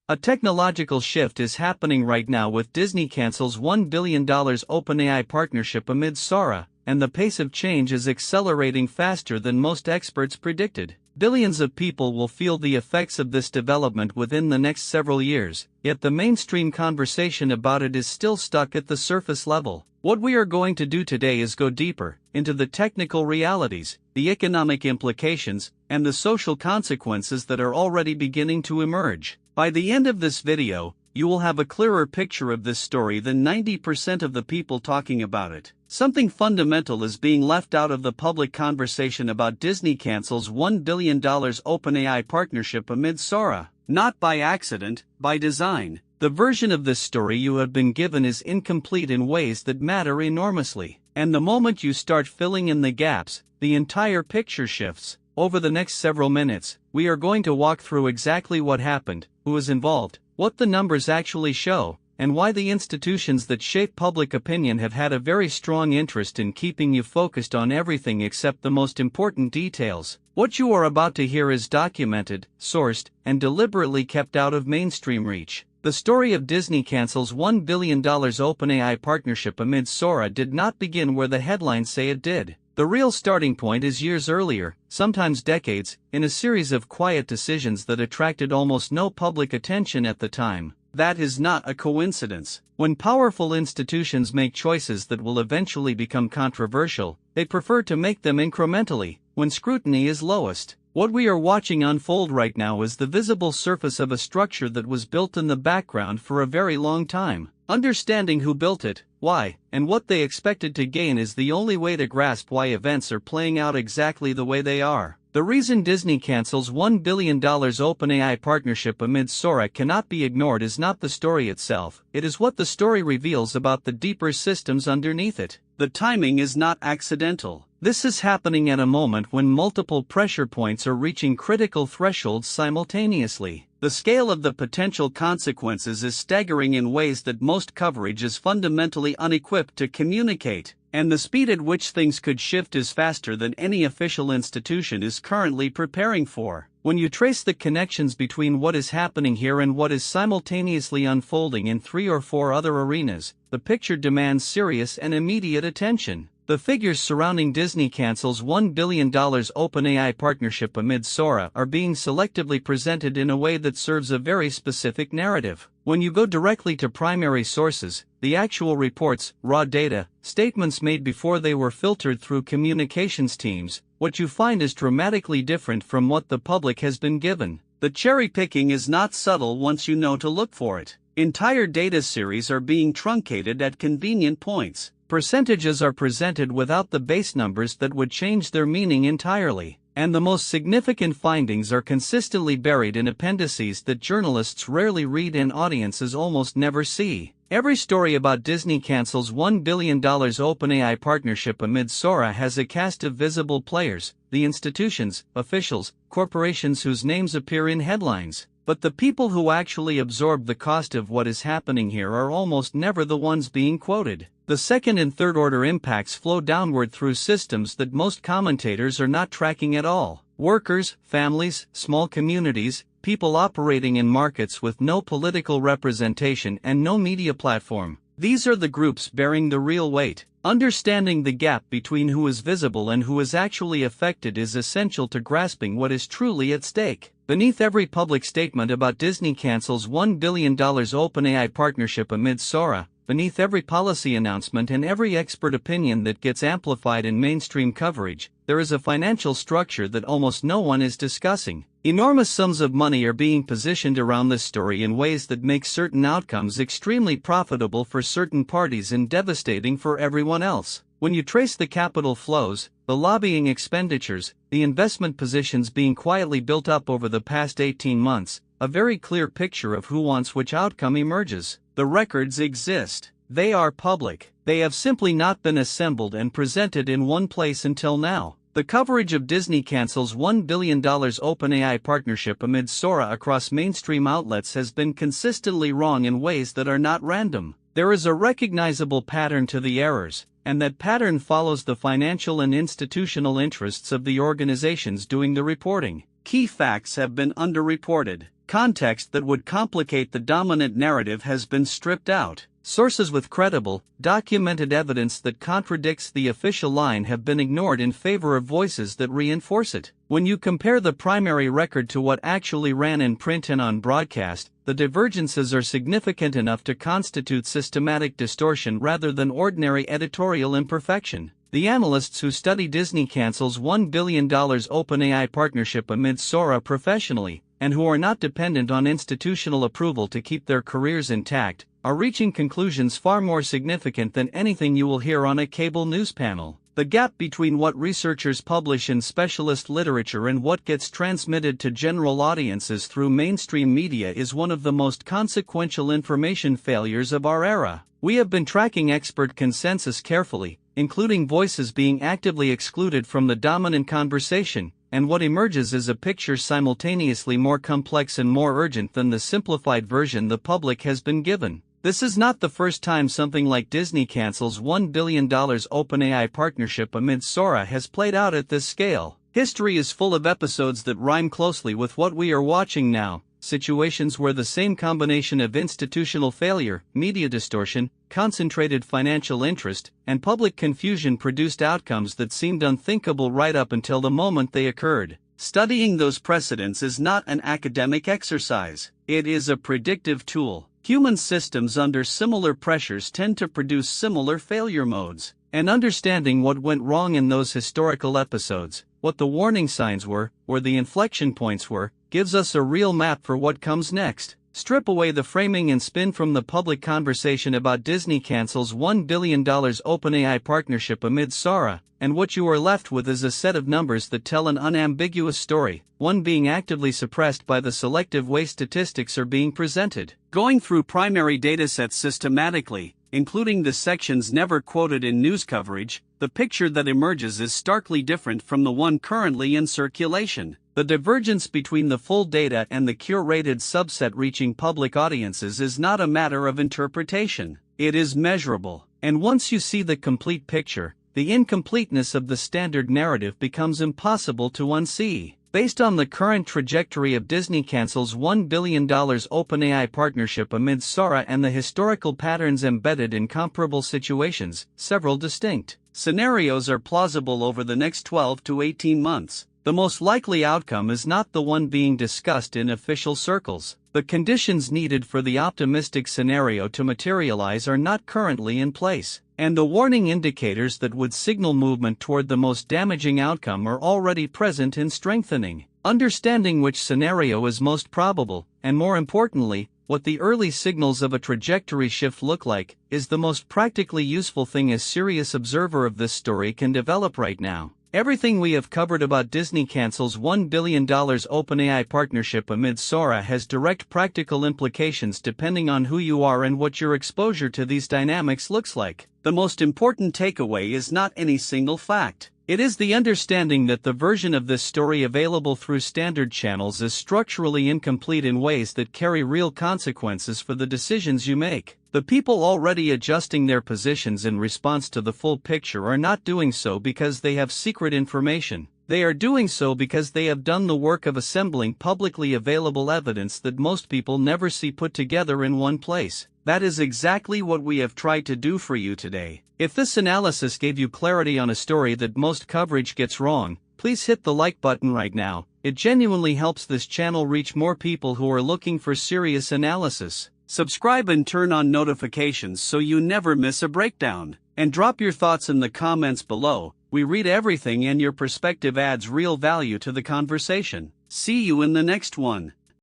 A technological shift is happening right now with Disney cancels $1 billion Openai partnership amid Sora, and the pace of change is accelerating faster than most experts predicted. Billions of people will feel the effects of this development within the next several years, yet the mainstream conversation about it is still stuck at the surface level. What we are going to do today is go deeper into the technical realities, the economic implications, and the social consequences that are already beginning to emerge. By the end of this video, you will have a clearer picture of this story than 90% of the people talking about it. Something fundamental is being left out of the public conversation about Disney cancels $1 billion Openai partnership amid Sora. Not by accident, by design. The version of this story you have been given is incomplete in ways that matter enormously. And the moment you start filling in the gaps, the entire picture shifts. Over the next several minutes, we are going to walk through exactly what happened, who was involved, what the numbers actually show, and why the institutions that shape public opinion have had a very strong interest in keeping you focused on everything except the most important details. What you are about to hear is documented, sourced, and deliberately kept out of mainstream reach. The story of Disney cancels $1 billion Openai partnership amid Sora did not begin where the headlines say it did. The real starting point is years earlier, sometimes decades, in a series of quiet decisions that attracted almost no public attention at the time. That is not a coincidence. When powerful institutions make choices that will eventually become controversial, they prefer to make them incrementally, when scrutiny is lowest. What we are watching unfold right now is the visible surface of a structure that was built in the background for a very long time. Understanding who built it, why, and what they expected to gain is the only way to grasp why events are playing out exactly the way they are. The reason Disney cancels $1 billion Openai partnership amid Sora cannot be ignored is not the story itself, it is what the story reveals about the deeper systems underneath it. The timing is not accidental. This is happening at a moment when multiple pressure points are reaching critical thresholds simultaneously. The scale of the potential consequences is staggering in ways that most coverage is fundamentally unequipped to communicate, and the speed at which things could shift is faster than any official institution is currently preparing for. When you trace the connections between what is happening here and what is simultaneously unfolding in 3 or 4 other arenas, the picture demands serious and immediate attention. The figures surrounding Disney cancels $1 billion Openai partnership amid Sora are being selectively presented in a way that serves a very specific narrative. When you go directly to primary sources, the actual reports, raw data, statements made before they were filtered through communications teams, what you find is dramatically different from what the public has been given. The cherry picking is not subtle once you know to look for it. Entire data series are being truncated at convenient points. Percentages are presented without the base numbers that would change their meaning entirely, and the most significant findings are consistently buried in appendices that journalists rarely read and audiences almost never see. Every story about Disney cancels $1 billion Openai partnership amid Sora has a cast of visible players, the institutions, officials, corporations whose names appear in headlines. But the people who actually absorb the cost of what is happening here are almost never the ones being quoted. The second and third order impacts flow downward through systems that most commentators are not tracking at all. Workers, families, small communities, people operating in markets with no political representation and no media platform. These are the groups bearing the real weight. Understanding the gap between who is visible and who is actually affected is essential to grasping what is truly at stake. Beneath every public statement about Disney cancels $1 billion Openai partnership amid Sora, beneath every policy announcement and every expert opinion that gets amplified in mainstream coverage, there is a financial structure that almost no one is discussing. Enormous sums of money are being positioned around this story in ways that make certain outcomes extremely profitable for certain parties and devastating for everyone else. When you trace the capital flows, the lobbying expenditures, the investment positions being quietly built up over the past 18 months, a very clear picture of who wants which outcome emerges. The records exist. They are public. They have simply not been assembled and presented in one place until now. The coverage of Disney cancels $1 billion Openai partnership amid Sora across mainstream outlets has been consistently wrong in ways that are not random. There is a recognizable pattern to the errors, and that pattern follows the financial and institutional interests of the organizations doing the reporting. Key facts have been underreported. Context that would complicate the dominant narrative has been stripped out. Sources with credible, documented evidence that contradicts the official line have been ignored in favor of voices that reinforce it. When you compare the primary record to what actually ran in print and on broadcast, the divergences are significant enough to constitute systematic distortion rather than ordinary editorial imperfection. The analysts who study Disney cancels $1 billion OpenAI partnership amid Sora professionally, and who are not dependent on institutional approval to keep their careers intact, are reaching conclusions far more significant than anything you will hear on a cable news panel. The gap between what researchers publish in specialist literature and what gets transmitted to general audiences through mainstream media is one of the most consequential information failures of our era. We have been tracking expert consensus carefully, including voices being actively excluded from the dominant conversation, and what emerges is a picture simultaneously more complex and more urgent than the simplified version the public has been given. This is not the first time something like Disney cancels $1 billion OpenAI partnership amid Sora has played out at this scale. History is full of episodes that rhyme closely with what we are watching now, situations where the same combination of institutional failure, media distortion, concentrated financial interest, and public confusion produced outcomes that seemed unthinkable right up until the moment they occurred. Studying those precedents is not an academic exercise, it is a predictive tool. Human systems under similar pressures tend to produce similar failure modes, and understanding what went wrong in those historical episodes, what the warning signs were, or the inflection points were, gives us a real map for what comes next. Strip away the framing and spin from the public conversation about Disney cancels $1 billion OpenAI partnership amid Sora, and what you are left with is a set of numbers that tell an unambiguous story, one being actively suppressed by the selective way statistics are being presented. Going through primary datasets systematically, including the sections never quoted in news coverage, the picture that emerges is starkly different from the one currently in circulation. The divergence between the full data and the curated subset reaching public audiences is not a matter of interpretation. It is measurable, and once you see the complete picture, the incompleteness of the standard narrative becomes impossible to unsee. Based on the current trajectory of Disney cancels $1 billion OpenAI partnership amid Sora and the historical patterns embedded in comparable situations, several distinct scenarios are plausible over the next 12 to 18 months. The most likely outcome is not the one being discussed in official circles. The conditions needed for the optimistic scenario to materialize are not currently in place, and the warning indicators that would signal movement toward the most damaging outcome are already present and strengthening. Understanding which scenario is most probable, and more importantly, what the early signals of a trajectory shift look like, is the most practically useful thing a serious observer of this story can develop right now. Everything we have covered about Disney cancels $1 billion OpenAI partnership amid Sora has direct practical implications depending on who you are and what your exposure to these dynamics looks like. The most important takeaway is not any single fact. It is the understanding that the version of this story available through standard channels is structurally incomplete in ways that carry real consequences for the decisions you make. The people already adjusting their positions in response to the full picture are not doing so because they have secret information. They are doing so because they have done the work of assembling publicly available evidence that most people never see put together in one place. That is exactly what we have tried to do for you today. If this analysis gave you clarity on a story that most coverage gets wrong, please hit the like button right now. It genuinely helps this channel reach more people who are looking for serious analysis. Subscribe and turn on notifications so you never miss a breakdown. And drop your thoughts in the comments below. We read everything and your perspective adds real value to the conversation. See you in the next one.